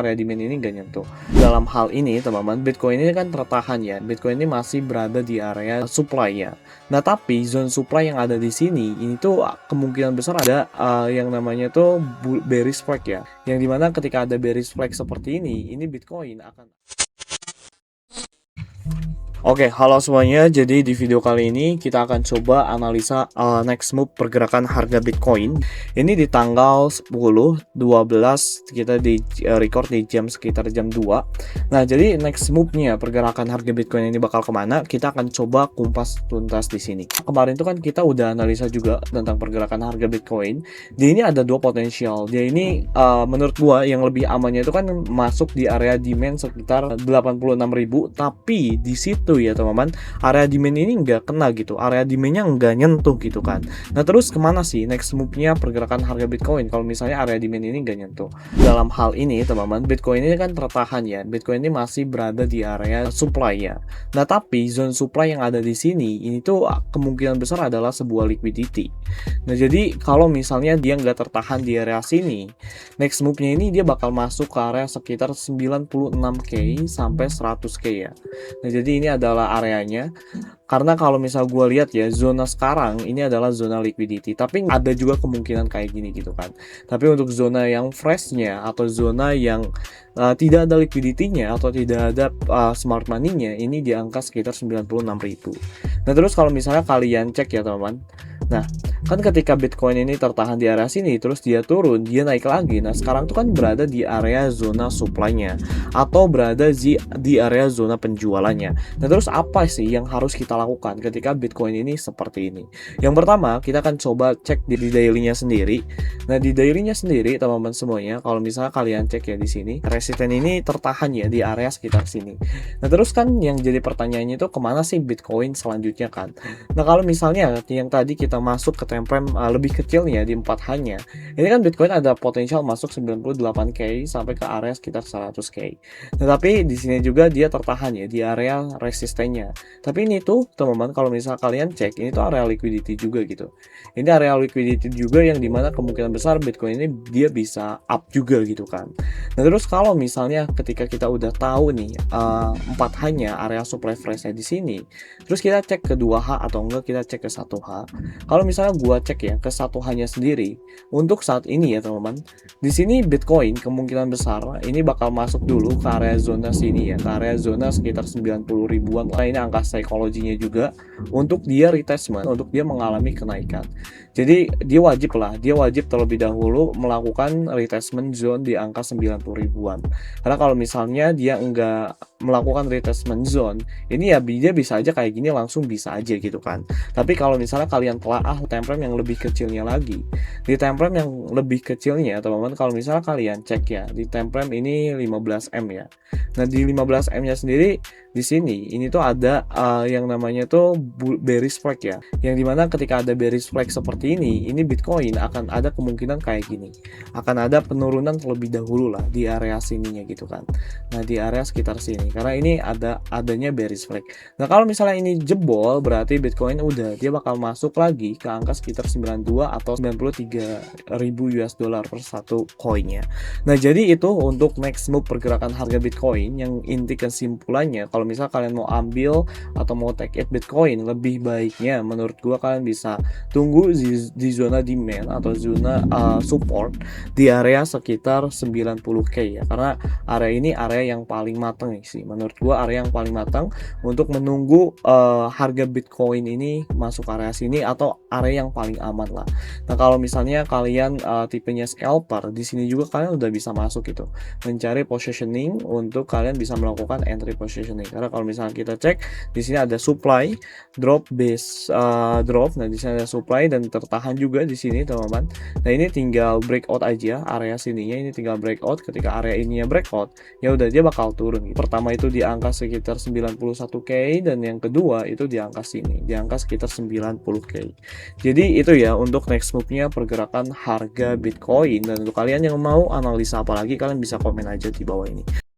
area demand ini nggak nyentuh. Dalam hal ini teman-teman, Bitcoin ini kan tertahan ya. Bitcoin ini masih berada di area supply ya. Nah tapi zone supply yang ada di sini ini tuh kemungkinan besar ada yang namanya tuh bearish flag ya. Yang dimana ketika ada bearish flag seperti ini Bitcoin akan Oke, halo semuanya. Jadi di video kali ini kita akan coba analisa next move pergerakan harga Bitcoin. Ini di tanggal 10/12 kita di record di sekitar jam 2. Nah, jadi next move-nya pergerakan harga Bitcoin ini bakal kemana? Kita akan coba kumpas tuntas di sini. Kemarin itu kan kita udah analisa juga tentang pergerakan harga Bitcoin. Di ini ada dua potensial. Dia ini menurut gua yang lebih amannya itu kan masuk di area demand sekitar 86.000, tapi di situ ya teman-teman, area demand ini nggak kena gitu, area demandnya nggak nyentuh gitu kan. Nah terus kemana sih next move-nya pergerakan harga Bitcoin kalau misalnya area demand ini nggak nyentuh? Dalam hal ini teman-teman, Bitcoin ini kan tertahan ya, Bitcoin ini masih berada di area supply ya. Nah tapi zone supply yang ada di sini ini tuh kemungkinan besar adalah sebuah liquidity. Nah jadi kalau misalnya dia nggak tertahan di area sini, next move-nya ini dia bakal masuk ke area sekitar 96k sampai 100k ya. Nah jadi ini adalah areanya, karena kalau misal gue lihat ya, zona sekarang ini adalah zona liquidity, tapi ada juga kemungkinan kayak gini gitu kan. Tapi untuk zona yang freshnya atau zona yang tidak ada liquidity-nya atau tidak ada smart money-nya, ini di angka sekitar 96.000. Nah terus kalau misalnya kalian cek ya teman-teman, nah kan ketika Bitcoin ini tertahan di area sini, terus dia turun, dia naik lagi. Nah sekarang tuh kan berada di area zona supply-nya atau berada di area zona penjualannya. Nah terus apa sih yang harus kita lakukan ketika Bitcoin ini seperti ini? Yang pertama, kita akan coba cek di daily-nya sendiri. Nah di daily-nya sendiri teman-teman semuanya, kalau misalnya kalian cek ya di sini, resisten ini tertahan ya di area sekitar sini. Nah terus kan yang jadi pertanyaannya itu kemana sih Bitcoin selanjutnya kan? Nah kalau misalnya yang tadi kita masuk ke time frame lebih kecilnya di 4H-nya, ini kan Bitcoin ada potensial masuk 98k sampai ke area sekitar 100k. Nah, tapi di sini juga dia tertahan ya di area resistennya. Tapi ini tuh teman-teman, kalau misal kalian cek, ini tuh area liquidity juga gitu. Ini area liquidity juga yang dimana kemungkinan besar Bitcoin ini dia bisa up juga gitu kan. Nah terus kalau misalnya ketika kita udah tahu nih 4H-nya area supply fresh-nya di sini, terus kita cek ke 2H atau enggak kita cek ke 1H. Kalau misalnya gua cek ya ke 1H-nya sendiri, untuk saat ini ya teman-teman, di sini Bitcoin kemungkinan besar ini bakal masuk dulu ke area zona sini ya, ke area zona sekitar 90 ribuan. Nah ini angka psikologinya juga untuk dia retestment, untuk dia mengalami kenaikan. Jadi dia wajib terlebih dahulu melakukan retestment zone di angka 90 ribuan. Karena kalau misalnya dia enggak melakukan retestment zone, ini ya dia bisa aja kayak gini langsung bisa aja gitu kan. Tapi kalau misalnya kalian telaah time frame yang lebih kecilnya lagi, di time frame yang lebih kecilnya teman-teman, kalau misalnya kalian cek ya di time frame ini 15M ya. Nah di 15M nya sendiri di sini ini tuh ada yang namanya tuh bearish flag ya. Yang dimana ketika ada bearish flag seperti ini Bitcoin akan ada kemungkinan kayak gini. Akan ada penurunan terlebih dahulu lah di area sininya gitu kan. Nah di area sekitar sini karena ini adanya bearish flag. Nah kalau misalnya ini jebol berarti Bitcoin udah dia bakal masuk lagi ke angka sekitar 92 atau 93 ribu US dollar per satu koinnya. Nah jadi itu untuk next move pergerakan harga Bitcoin. Yang inti kesimpulannya, kalau misal kalian mau ambil atau mau take it Bitcoin, lebih baiknya menurut gua kalian bisa tunggu di zona demand atau zona support di area sekitar 90k ya, karena area ini area yang paling matang sih menurut gua, area yang paling matang untuk menunggu harga Bitcoin ini masuk area sini atau area yang paling aman lah. Nah kalau misalnya kalian tipenya scalper, di sini juga kalian udah bisa masuk gitu, mencari positioning untuk kalian bisa melakukan entry positioning. Karena kalau misalnya kita cek di sini ada supply, drop, base, drop. Nah di sini ada supply dan tertahan juga di sini teman-teman. Nah ini tinggal breakout aja area sininya, ini tinggal breakout. Ketika area ininya breakout, ya udah dia bakal turun. Pertama itu di angka sekitar 91k dan yang kedua itu di angka sini, di angka sekitar 90k. Jadi itu ya untuk next move-nya pergerakan harga Bitcoin. Dan untuk kalian yang mau analisa apalagi, kalian bisa komen aja di bawah ini.